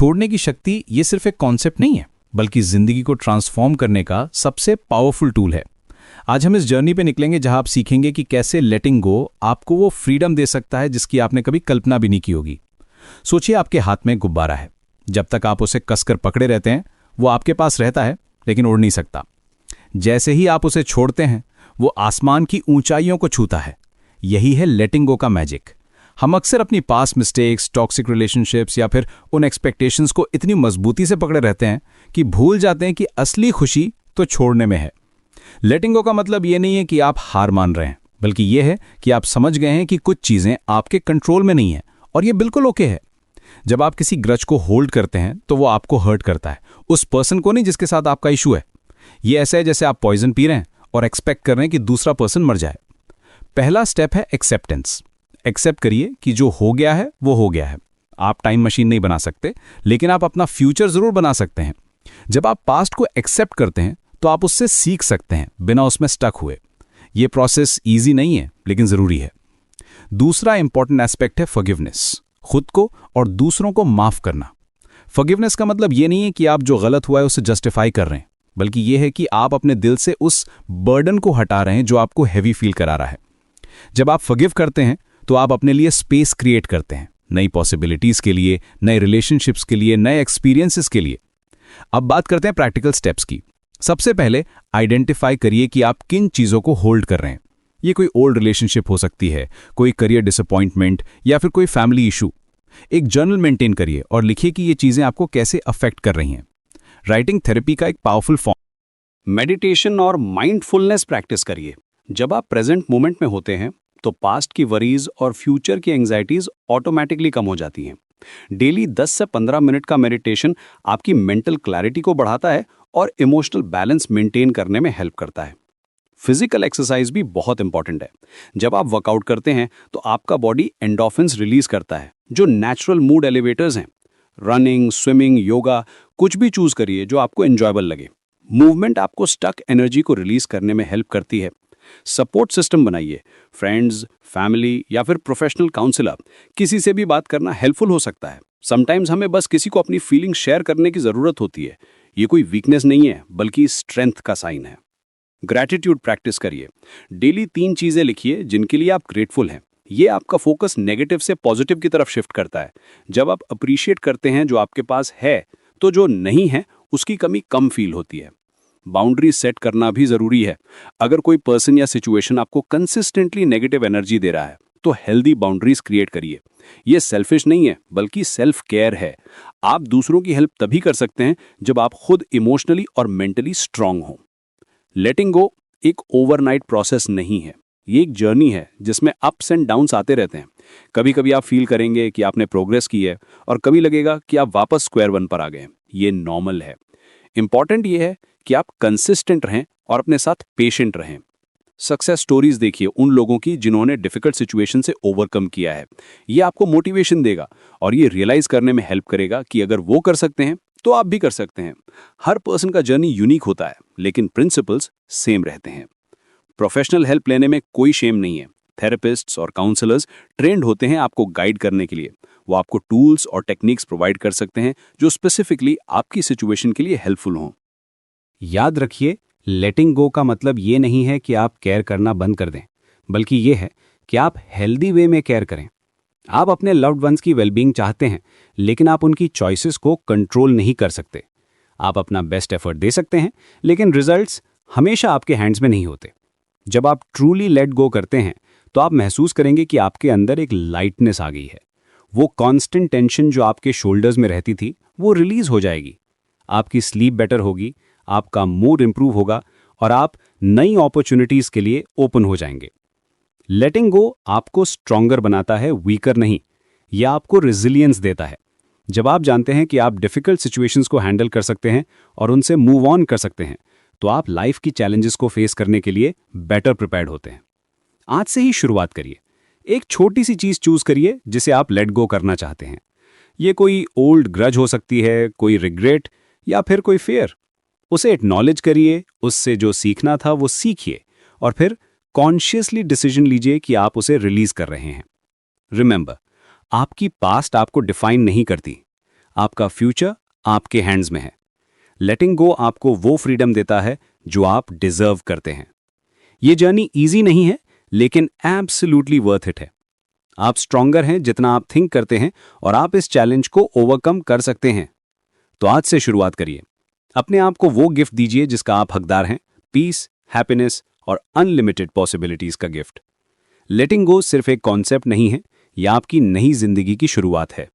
छोड़ने की शक्ति ये सिर्फ एक कॉन्सेप्ट नहीं है, बल्कि जिंदगी को ट्रांसफॉर्म करने का सबसे पावरफुल टूल है। आज हम इस जर्नी पे निकलेंगे जहां आप सीखेंगे कि कैसे लेटिंग गो आपको वो फ्रीडम दे सकता है जिसकी आपने कभी कल्पना भी नहीं की होगी। सोचिए आपके हाथ में गुब्बारा है। जब तक आप उसे कसकर पकड़े रहते हैं वो आपके पास रहता है, लेकिन उड़ नहीं सकता। जैसे ही आप उसे छोड़ते हैं वो आसमान की ऊंचाइयों को छूता है। यही है लेटिंग गो का मैजिक। हम अक्सर अपनी पास्ट मिस्टेक्स, टॉक्सिक रिलेशनशिप्स या फिर उन एक्सपेक्टेशंस को इतनी मजबूती से पकड़े रहते हैं कि भूल जाते हैं कि असली खुशी तो छोड़ने में है। लेटिंग गो का मतलब ये नहीं है कि आप हार मान रहे हैं, बल्कि ये है कि आप समझ गए हैं कि कुछ चीजें आपके कंट्रोल में नहीं है और ये बिल्कुल ओके है। जब आप किसी ग्रज को होल्ड करते हैं तो वो आपको हर्ट करता है, उस पर्सन को नहीं जिसके साथ आपका इशू है। ये ऐसा है जैसे आप पॉइजन पी रहे हैं और एक्सपेक्ट कर रहे हैं कि दूसरा पर्सन मर जाए। पहला स्टेप है एक्सेप्टेंस। एक्सेप्ट करिए कि जो हो गया है वो हो गया है। आप टाइम मशीन नहीं बना सकते, लेकिन आप अपना फ्यूचर जरूर बना सकते हैं। जब आप पास्ट को एक्सेप्ट करते हैं तो आप उससे सीख सकते हैं बिना उसमें स्टक हुए। ये प्रोसेस इजी नहीं है, लेकिन जरूरी है। दूसरा इंपॉर्टेंट एस्पेक्ट है फॉरगिवनेस। खुद को और दूसरों को माफ करना। फॉरगिवनेस का मतलब ये नहीं है कि आप जो गलत हुआ है उसे जस्टिफाई कर रहे हैं, बल्कि यह है कि आप अपने दिल से उस बर्डन को हटा रहे हैं जो आपको हैवी फील करा रहा है। जब आप फॉरगिव करते हैं तो आप अपने लिए स्पेस क्रिएट करते हैं, नई पॉसिबिलिटीज के लिए, नए रिलेशनशिप्स के लिए, नए एक्सपीरियंसेस के लिए। अब बात करते हैं प्रैक्टिकल स्टेप्स की। सबसे पहले आइडेंटिफाई करिए कि आप किन चीजों को होल्ड कर रहे हैं। ये कोई ओल्ड रिलेशनशिप हो सकती है, कोई करियर डिसअपॉइंटमेंट या फिर कोई फैमिली इशू। एक जर्नल मेंटेन करिए और लिखिए कि ये चीजें आपको कैसे अफेक्ट कर रही हैं। राइटिंग थेरेपी का एक पावरफुल फॉर्म। मेडिटेशन और माइंडफुलनेस प्रैक्टिस करिए। जब आप प्रेजेंट मोमेंट में होते हैं तो पास्ट की वरीज और फ्यूचर की एंजाइटीज ऑटोमेटिकली कम हो जाती हैं। डेली 10 से 15 मिनट का मेडिटेशन आपकी मेंटल क्लैरिटी को बढ़ाता है और इमोशनल बैलेंस मेंटेन करने में हेल्प करता है। फिजिकल एक्सरसाइज भी बहुत इंपॉर्टेंट है। जब आप वर्कआउट करते हैं तो आपका बॉडी एंडोर्फिन्स रिलीज करता है, जो नेचुरल मूड एलिवेटर्स हैं। रनिंग, स्विमिंग, योगा, कुछ भी चूज करिए जो आपको एंजॉयबल लगे। मूवमेंट आपको स्टक एनर्जी को रिलीज करने में हेल्प करती है। सपोर्ट सिस्टम बनाइए। फ्रेंड्स, फैमिली या फिर प्रोफेशनल काउंसलर, किसी से भी बात करना हेल्पफुल हो सकता है। समटाइम्स हमें बस किसी को अपनी फीलिंग शेयर करने की जरूरत होती है। ये कोई वीकनेस नहीं है, बल्कि स्ट्रेंथ का साइन है। ग्रैटिट्यूड प्रैक्टिस करिए। डेली 3 चीजें लिखिए जिनके लिए आप ग्रेटफुल हैं। ये आपका फोकस नेगेटिव से पॉजिटिव की तरफ शिफ्ट करता है। जब आप अप्रिशिएट करते हैं जो आपके पास है, तो जो नहीं है उसकी कमी कम फील होती है। बाउंड्री सेट करना भी जरूरी है। अगर कोई पर्सन या सिचुएशन आपको कंसिस्टेंटली नेगेटिव एनर्जी दे रहा है तो हेल्दी बाउंड्रीज क्रिएट करिए। ये सेल्फिश नहीं है, बल्कि सेल्फ केयर है। आप दूसरों की हेल्प तभी कर सकते हैं जब आप खुद इमोशनली और मेंटली स्ट्रांग हो। लेटिंग गो एक ओवरनाइट प्रोसेस नहीं है। ये एक जर्नी है जिसमें अप्स एंड डाउन्स आते रहते हैं। कभी कभी आप फील करेंगे कि आपने प्रोग्रेस की है और कभी लगेगा कि आप वापस स्क्वायर वन पर आ गए। ये नॉर्मल है। इंपॉर्टेंट ये है कि आप कंसिस्टेंट रहें और अपने साथ पेशेंट रहें। सक्सेस स्टोरीज देखिए उन लोगों की जिन्होंने डिफिकल्ट सिचुएशन से ओवरकम किया है। ये आपको मोटिवेशन देगा और ये रियलाइज करने में हेल्प करेगा कि अगर वो कर सकते हैं तो आप भी कर सकते हैं। हर पर्सन का जर्नी यूनिक होता है, लेकिन प्रिंसिपल्स सेम रहते हैं। प्रोफेशनल हेल्प लेने में कोई शेम नहीं है। थेरेपिस्ट्स और काउंसलर्स ट्रेंड होते हैं आपको गाइड करने के लिए। वो आपको टूल्स और टेक्निक्स प्रोवाइड कर सकते हैं जो स्पेसिफिकली आपकी सिचुएशन के लिए हेल्पफुल हों। याद रखिए, लेटिंग गो का मतलब ये नहीं है कि आप केयर करना बंद कर दें, बल्कि ये है कि आप हेल्दी वे में केयर करें। आप अपने लव्ड वंस की वेलबींग चाहते हैं, लेकिन आप उनकी चॉइसेस को कंट्रोल नहीं कर सकते। आप अपना बेस्ट एफर्ट दे सकते हैं, लेकिन रिजल्ट्स हमेशा आपके हैंड्स में नहीं होते। जब आप ट्रूली लेट गो करते हैं तो आप महसूस करेंगे कि आपके अंदर एक लाइटनेस आ गई है। वो कांस्टेंट टेंशन जो आपके शोल्डर्स में रहती थी, वो रिलीज हो जाएगी। आपकी स्लीप बेटर होगी, आपका मूड इंप्रूव होगा और आप नई अपॉर्चुनिटीज के लिए ओपन हो जाएंगे। लेटिंग गो आपको स्ट्रॉन्गर बनाता है, वीकर नहीं। यह आपको रेजिलियंस देता है। जब आप जानते हैं कि आप डिफिकल्ट सिचुएशंस को हैंडल कर सकते हैं और उनसे मूव ऑन कर सकते हैं, तो आप लाइफ की चैलेंजेस को फेस करने के लिए बेटर प्रिपेयर्ड होते हैं। आज से ही शुरुआत करिए। एक छोटी सी चीज चूज करिए जिसे आप लेट गो करना चाहते हैं। ये कोई ओल्ड ग्रज हो सकती है, कोई रिग्रेट या फिर कोई फेयर। उसे एक्नॉलेज करिए, उससे जो सीखना था वो सीखिए और फिर कॉन्शियसली डिसीजन लीजिए कि आप उसे रिलीज कर रहे हैं। रिमेंबर, आपकी पास्ट आपको डिफाइन नहीं करती। आपका फ्यूचर आपके हैंड्स में है। लेटिंग गो आपको वो फ्रीडम देता है जो आप डिजर्व करते हैं। ये जर्नी इजी नहीं है, लेकिन एब्सोल्युटली वर्थ इट है। आप स्ट्रॉन्गर हैं जितना आप थिंक करते हैं और आप इस चैलेंज को ओवरकम कर सकते हैं। तो आज से शुरुआत करिए। अपने आप को वो गिफ्ट दीजिए जिसका आप हकदार हैं, पीस, हैप्पीनेस और अनलिमिटेड पॉसिबिलिटीज का गिफ्ट। लेटिंग गो सिर्फ एक कॉन्सेप्ट नहीं है, यह आपकी नई जिंदगी की शुरुआत है।